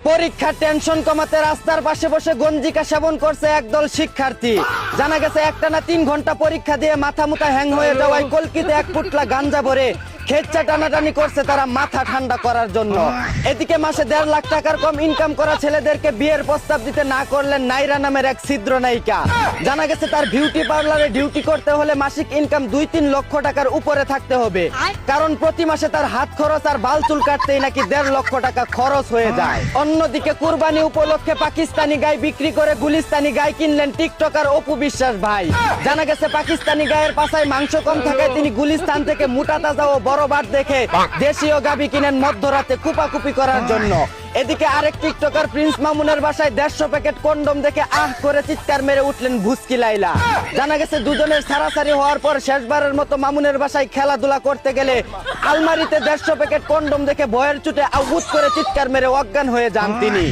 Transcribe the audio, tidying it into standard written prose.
পরীক্ষার টেনশন কমাতে রাস্তার পাশে বসে গঞ্জিকা সেবন করছে একদল শিক্ষার্থী। জানা গেছে একটানা 3 ঘন্টা পরীক্ষা দিয়ে মাথা মুথা হ্যাং হয়ে যাওয়ায় কলকিতে 1 পুটলা গাঞ্জা ভরে খেচ্চা টানাটানি করছে তারা মাথা ঠান্ডা করার জন্য। এদিকে মাসে 1.5 লাখ টাকার কম ইনকাম করা ছেলেদেরকে বিয়ের প্রস্তাব দিতে না করলেন নাইরা নামের এক ছিদ্র নায়িকা। জানা গেছে তার বিউটি পার্লারে ডিউটি করতে হলে মাসিক ইনকাম 2-3 লক্ষ টাকার উপরে থাকতে হবে, কারণ প্রতি মাসে তার হাত খরচ আর বাল চুল কাটতেই নাকি 1.5 লক্ষ টাকা খরচ হয়ে যায়। অন্যদিকে কুরবানি উপলক্ষে পাকিস্তানি গাই বিক্রি করে গুলিস্তানি গাই কিনলেন টিকটকার অপু বিশ্বাস ভাই। জানা গেছে পাকিস্তানি গায়ের পাছায় মাংস কম থাকায় তিনি গুলিস্তান থেকে মোটা তাজা ও বড় বাট দেখে দেশীয় গাবি কিনেন মধ্যরাতে কুপাকুপি করার জন্য। এদিকে আরেক টিকটকার প্রিন্স মামুনের বাসায় 150 প্যাকেট কন্ডম দেখে আহ করে চিৎকার মেরে উঠলেন ভুসকি লাইলা। জানা গেছে দুজনের সারাসারি হওয়ার পর শেষবারের মতো মামুনের বাসায় খেলাধুলা করতে গেলে আলমারিতে 150 প্যাকেট কন্ডম দেখে ভয়ের চোটে আউট করে চিৎকার মেরে অজ্ঞান হয়ে যান তিনি।